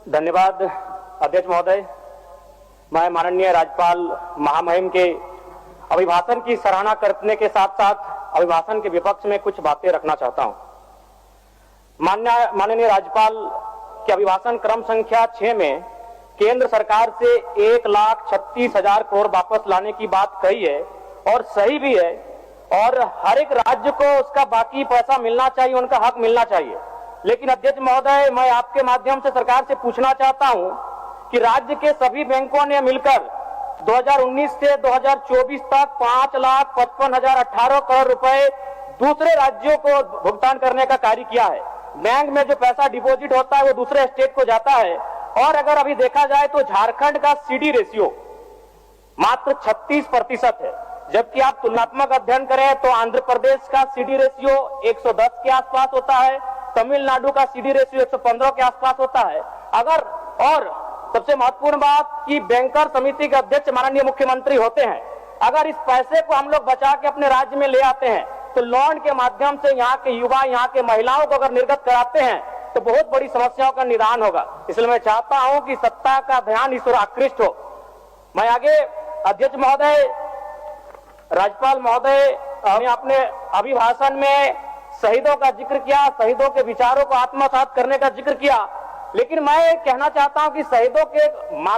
धन्यवाद अध्यक्ष महोदय। मैं माननीय राज्यपाल महामहिम के अभिभाषण की सराहना करने के साथ साथ अभिभाषण के विपक्ष में कुछ बातें रखना चाहता हूं। माननीय राज्यपाल के अभिभाषण क्रम संख्या 6 में केंद्र सरकार से 1,36,000 करोड़ वापस लाने की बात कही है और सही भी है, और हर एक राज्य को उसका बाकी पैसा मिलना चाहिए, उनका हक मिलना चाहिए। लेकिन अध्यक्ष महोदय, मैं आपके माध्यम से सरकार से पूछना चाहता हूं कि राज्य के सभी बैंकों ने मिलकर 2019 से 2024 तक 5,55,018 करोड़ रुपए दूसरे राज्यों को भुगतान करने का कार्य किया है। बैंक में जो पैसा डिपॉजिट होता है वो दूसरे स्टेट को जाता है, और अगर अभी देखा जाए तो झारखंड का सीडी रेशियो मात्र 36% है, जबकि आप तुलनात्मक अध्ययन करें तो आंध्र प्रदेश का सीडी रेशियो 110 के आसपास होता है, तमिलनाडु का सीडी रेशियो 115 के आसपास होता है। और सबसे महत्वपूर्ण बात कि बैंकर समिति के अध्यक्ष माननीय मुख्यमंत्री होते हैं। अगर इस पैसे को हम लोग बचा के अपने राज्य में ले आते हैं तो लोन के माध्यम से यहाँ के युवा, यहाँ के महिलाओं को अगर निर्गत कराते हैं तो बहुत बड़ी समस्याओं का निदान होगा। इसलिए मैं चाहता हूं कि सत्ता का ध्यान इस ओर आकृष्ट हो। मैं आगे अध्यक्ष महोदय, राज्यपाल महोदय ने अपने अभिभाषण में शहीदों का जिक्र किया, शहीदों के विचारों को आत्मसात करने का जिक्र किया, लेकिन मैं कहना चाहता हूं कि शहीदों के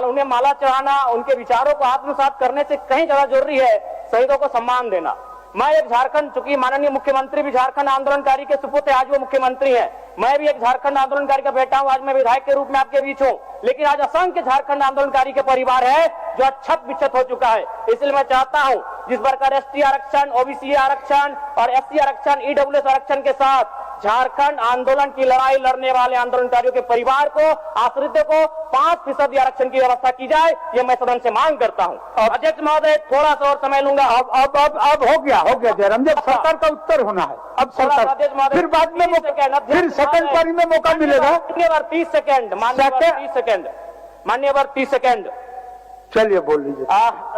उन्हें माला चढ़ाना, उनके विचारों को आत्मसात करने से कहीं ज्यादा जरूरी है शहीदों को सम्मान देना। मैं एक झारखंड, चूंकि माननीय मुख्यमंत्री भी झारखंड आंदोलनकारी के सुपुत्र आज वो मुख्यमंत्री है, मैं भी एक झारखंड आंदोलनकारी का बेटा हूं, आज मैं विधायक के रूप में आपके बीच हूं, लेकिन आज असंख्य झारखंड आंदोलनकारी के परिवार है जो अक्षत विक्षत हो चुका है। इसलिए मैं चाहता हूं जिस प्रकार एसटी आरक्षण, ओबीसी आरक्षण और एससी आरक्षण, ईडब्ल्यूएस आरक्षण के साथ झारखंड आंदोलन की लड़ाई लड़ने वाले आंदोलनकारियों के परिवार को, आश्रितों को 5% आरक्षण की व्यवस्था की जाए, ये मैं सदन से मांग करता हूं। अध्यक्ष महोदय, थोड़ा सा और समय लूंगा। अब हो गया जयराम, जब सरकार का उत्तर होना है, अब सरकार फिर बाद में फिर सेकंड पारी में मौका मिलेगा। मान्यवर 30 सेकंड, मान्यवर 30 सेकंड। चलिए बोल लीजिए।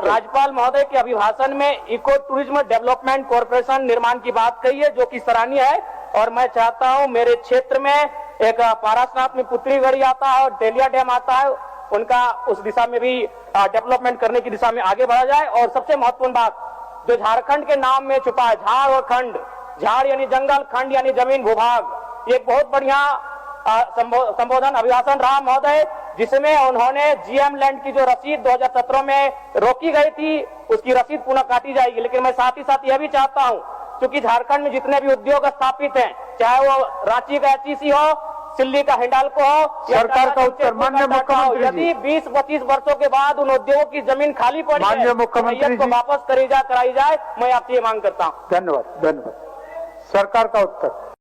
राज्यपाल महोदय के अभिभाषण में इको टूरिज्म डेवलपमेंट कॉर्पोरेशन निर्माण की बात कही है, जो कि सराहनीय है, और मैं चाहता हूं मेरे क्षेत्र में एक पारासनाथ में पुत्रीगढ़ी आता है और डेलिया डैम आता है, उनका उस दिशा में भी डेवलपमेंट करने की दिशा में आगे बढ़ा जाए। और सबसे महत्वपूर्ण बात जो झारखंड के नाम में छुपा है, झाड़ और खंड, झाड़ यानी जंगल, खंड यानी जमीन भूभाग, ये बहुत बढ़िया संबोधन अभिभाषण रहा महोदय, जिसमें उन्होंने जीएम लैंड की जो रसीद 2017 में रोकी गई थी उसकी रसीद पुनः काटी जाएगी। लेकिन मैं साथ ही साथ यह भी चाहता हूं, क्योंकि झारखंड में जितने भी उद्योग स्थापित हैं, चाहे वो रांची का एचईसी हो, सिल्ली का हिंडाल्को हो, सरकार का उत्तर माननीय मुख्यमंत्री, यदि 20-25 वर्षों के बाद उन उद्योगों की जमीन खाली पड़ी है, माननीय मुख्यमंत्री को वापस कराई जाए, मैं आपसे ये मांग करता हूँ। धन्यवाद। सरकार का उत्तर।